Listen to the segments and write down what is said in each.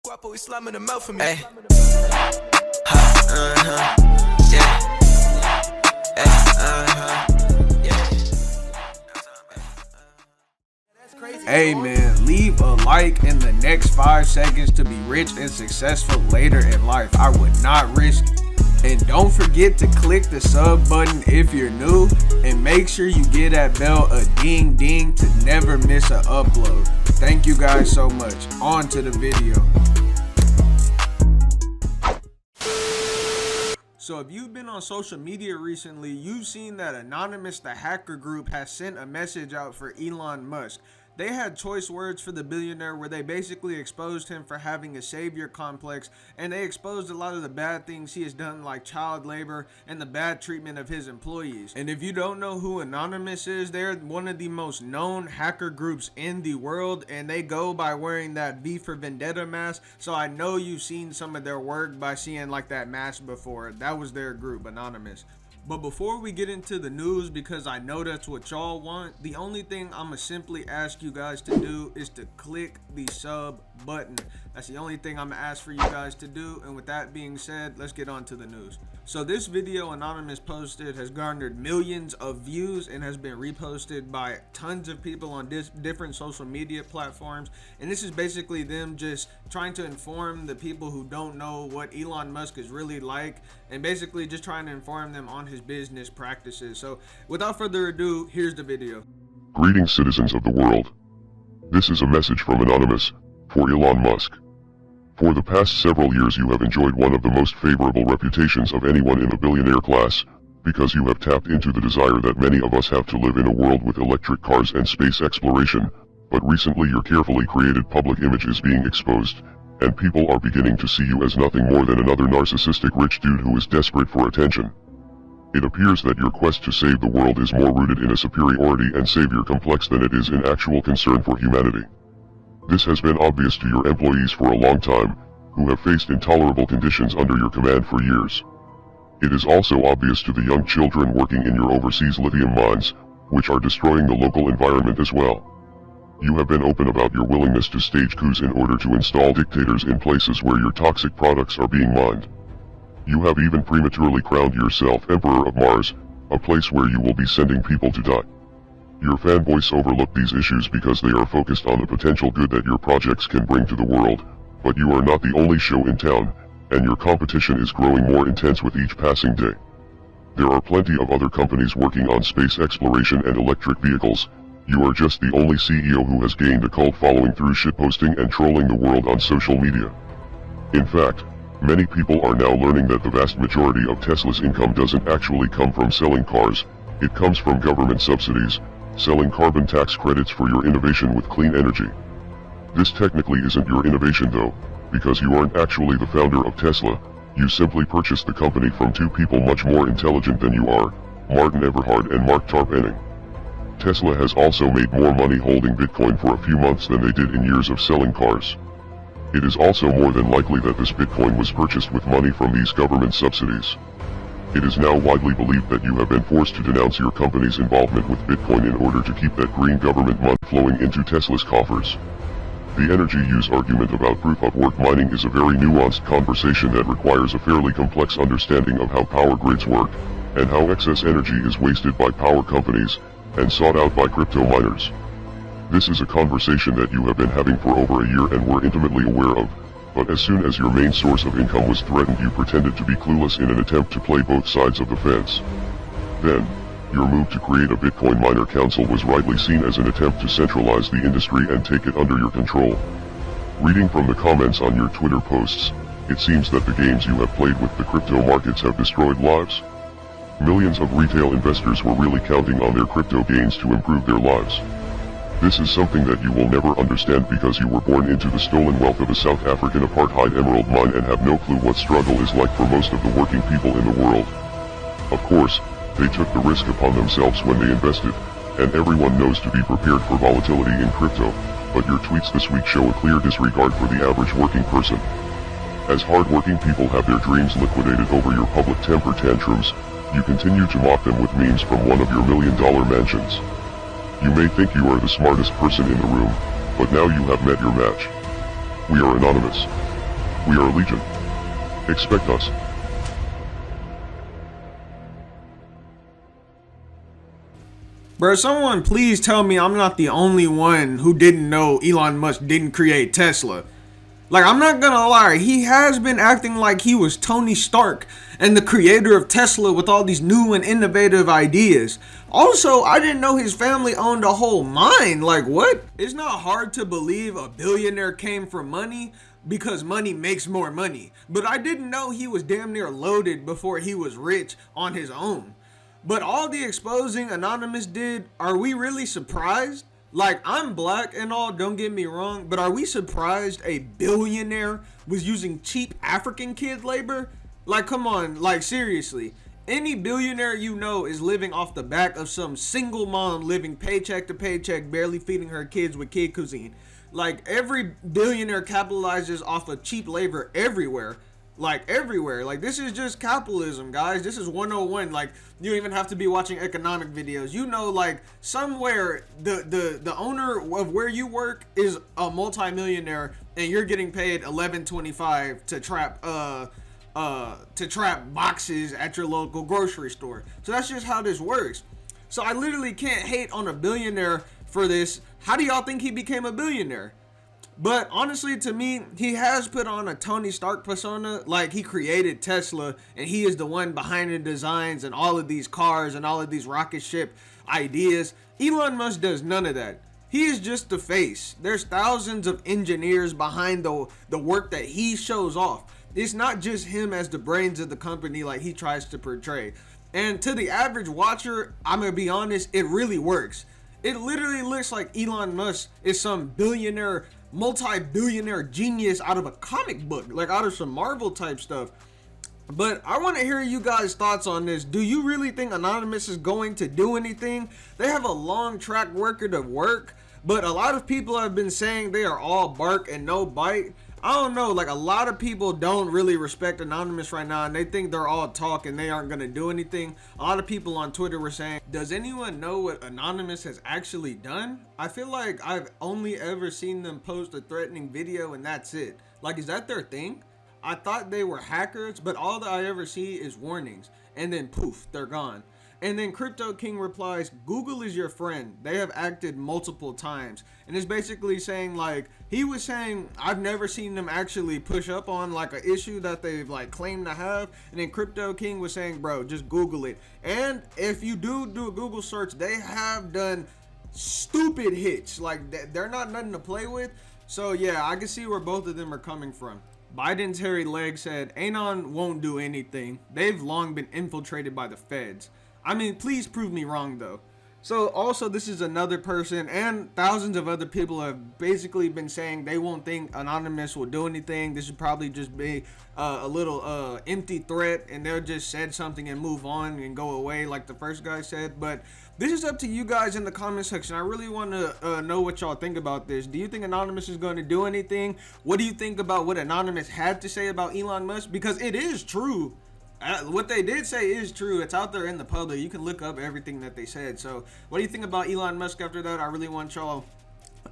Guapo, he's slamming the mouth for me. Hey. Hey man, leave a like in the next 5 seconds to be rich and successful later in life. I would not risk it. And don't forget to click the sub button if you're new, and make sure you give that bell a ding ding to never miss an upload. Thank you guys so much. On to the video. So if you've been on social media recently, you've seen that Anonymous the hacker group has sent a message out for Elon Musk. They had choice words for the billionaire where they basically exposed him for having a savior complex, and they exposed a lot of the bad things he has done, like child labor and the bad treatment of his employees. And if you don't know who Anonymous is, they're one of the most known hacker groups in the world, and they go by wearing that V for Vendetta mask. So I know you've seen some of their work by seeing like that mask before. That was their group, Anonymous. But before we get into the news, because I know that's what y'all want, the only thing I'm gonna simply ask you guys to do is to click the sub button. That's the only thing I'm gonna ask for you guys to do. And with that being said, let's get on to the news. So this video Anonymous posted has garnered millions of views and has been reposted by tons of people on different social media platforms. And this is basically them just trying to inform the people who don't know what Elon Musk is really like, and basically just trying to inform them on his business practices. So without further ado, here's the video. Greetings, citizens of the world. This is a message from Anonymous for Elon Musk. For the past several years you have enjoyed one of the most favorable reputations of anyone in the billionaire class, because you have tapped into the desire that many of us have to live in a world with electric cars and space exploration. But recently your carefully created public image is being exposed, and people are beginning to see you as nothing more than another narcissistic rich dude who is desperate for attention. It appears that your quest to save the world is more rooted in a superiority and savior complex than it is in actual concern for humanity. This has been obvious to your employees for a long time, who have faced intolerable conditions under your command for years. It is also obvious to the young children working in your overseas lithium mines, which are destroying the local environment as well. You have been open about your willingness to stage coups in order to install dictators in places where your toxic products are being mined. You have even prematurely crowned yourself Emperor of Mars, a place where you will be sending people to die. Your fanboys overlook these issues because they are focused on the potential good that your projects can bring to the world, but you are not the only show in town, and your competition is growing more intense with each passing day. There are plenty of other companies working on space exploration and electric vehicles. You are just the only CEO who has gained a cult following through shitposting and trolling the world on social media. In fact, many people are now learning that the vast majority of Tesla's income doesn't actually come from selling cars, it comes from government subsidies, selling carbon tax credits for your innovation with clean energy. This technically isn't your innovation though, because you aren't actually the founder of Tesla, you simply purchased the company from two people much more intelligent than you are, Martin Eberhard and Mark Tarpenning. Tesla has also made more money holding Bitcoin for a few months than they did in years of selling cars. It is also more than likely that this Bitcoin was purchased with money from these government subsidies. It is now widely believed that you have been forced to denounce your company's involvement with Bitcoin in order to keep that green government money flowing into Tesla's coffers. The energy use argument about proof-of-work mining is a very nuanced conversation that requires a fairly complex understanding of how power grids work, and how excess energy is wasted by power companies, and sought out by crypto miners. This is a conversation that you have been having for over a year and were intimately aware of, but as soon as your main source of income was threatened you pretended to be clueless in an attempt to play both sides of the fence. Then, your move to create a Bitcoin miner council was rightly seen as an attempt to centralize the industry and take it under your control. Reading from the comments on your Twitter posts, it seems that the games you have played with the crypto markets have destroyed lives. Millions of retail investors were really counting on their crypto gains to improve their lives. This is something that you will never understand because you were born into the stolen wealth of a South African apartheid emerald mine and have no clue what struggle is like for most of the working people in the world. Of course, they took the risk upon themselves when they invested, and everyone knows to be prepared for volatility in crypto, but your tweets this week show a clear disregard for the average working person. As hard-working people have their dreams liquidated over your public temper tantrums, you continue to mock them with memes from one of your million-dollar mansions. You may think you are the smartest person in the room, but now you have met your match. We are Anonymous. We are legion. Expect us. Bro, someone please tell me I'm not the only one who didn't know Elon Musk didn't create Tesla. Like, I'm not gonna lie, he has been acting like he was Tony Stark and the creator of Tesla with all these new and innovative ideas. Also, I didn't know his family owned a whole mine. Like, what? It's not hard to believe a billionaire came from money because money makes more money. But I didn't know he was damn near loaded before he was rich on his own. But all the exposing Anonymous did, are we really surprised? Like, I'm black and all, don't get me wrong, but are we surprised a billionaire was using cheap African kid labor? Like, come on, like, seriously. Any billionaire you know is living off the back of some single mom living paycheck to paycheck, barely feeding her kids with kid cuisine. Like, every billionaire capitalizes off of cheap labor everywhere. Like, everywhere. Like, this is just capitalism, guys. This is 101. Like, you don't even have to be watching economic videos. You know, like, somewhere the owner of where you work is a multimillionaire and you're getting paid $11.25 to trap boxes at your local grocery store. So that's just how this works. So I literally can't hate on a billionaire for this. How do y'all think he became a billionaire? But honestly, to me, he has put on a Tony Stark persona. Like, he created Tesla and he is the one behind the designs and all of these cars and all of these rocket ship ideas. Elon Musk does none of that. He is just the face. There's thousands of engineers behind the work that he shows off. It's not just him as the brains of the company like he tries to portray. And to the average watcher, I'm gonna be honest, it really works. It literally looks like Elon Musk is some billionaire, multi-billionaire genius out of a comic book, like out of some Marvel type stuff. But I want to hear you guys' thoughts on this. Do you really think Anonymous is going to do anything? They have a long track record of work, but a lot of people have been saying they are all bark and no bite. I don't know, like, a lot of people don't really respect Anonymous right now and they think they're all talk and they aren't going to do anything. A lot of people on Twitter were saying, does anyone know what Anonymous has actually done? I feel like I've only ever seen them post a threatening video and that's it. Like, is that their thing? I thought they were hackers, but all that I ever see is warnings and then poof, they're gone. And then Crypto King replies, Google is your friend. They have acted multiple times. And it's basically saying, like, he was saying, I've never seen them actually push up on like an issue that they've like claimed to have. And then Crypto King was saying, bro, just Google it. And if you do a Google search, they have done stupid hits. Like, they're not nothing to play with. So yeah, I can see where both of them are coming from. Biden's hairy leg said, Anon won't do anything. They've long been infiltrated by the feds. I mean, please prove me wrong though. So also, this is another person and thousands of other people have basically been saying they won't think Anonymous will do anything. This should probably just be a little empty threat and they'll just said something and move on and go away like the first guy said. But this is up to you guys in the comment section. I really want to know what y'all think about this. Do you think Anonymous is going to do anything? What do you think about what Anonymous had to say about Elon Musk? Because it is true. What they did say is true. It's out there in the public. You can look up everything that they said. So what do you think about Elon Musk after that? I really want y'all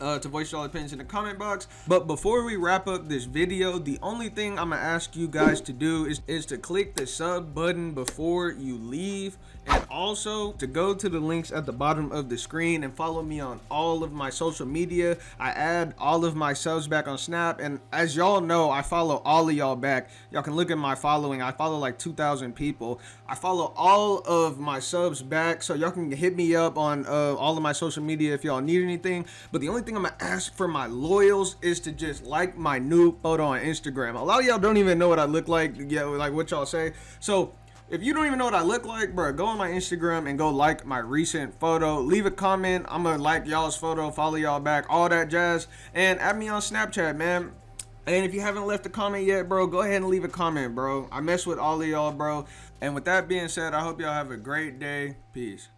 to voice y'all opinions in the comment box. But before we wrap up this video, the only thing I'm gonna ask you guys to do is to click the sub button before you leave, and also to go to the links at the bottom of the screen and follow me on all of my social media. I add all of my subs back on Snap, and as y'all know, I follow all of y'all back. Y'all can look at my following. I follow like 2,000 people. I follow all of my subs back, so y'all can hit me up on all of my social media if y'all need anything. But the only thing I'm gonna ask for my loyals is to just like my new photo on Instagram. A lot of y'all don't even know what I look like, yeah, like what y'all say. So if you don't even know what I look like, bro, go on my Instagram and go like my recent photo. Leave a comment. I'm gonna like y'all's photo, follow y'all back, all that jazz, and add me on Snapchat, man. And if you haven't left a comment yet, bro, go ahead and leave a comment, bro. I mess with all of y'all, bro. And with that being said, I hope y'all have a great day. Peace.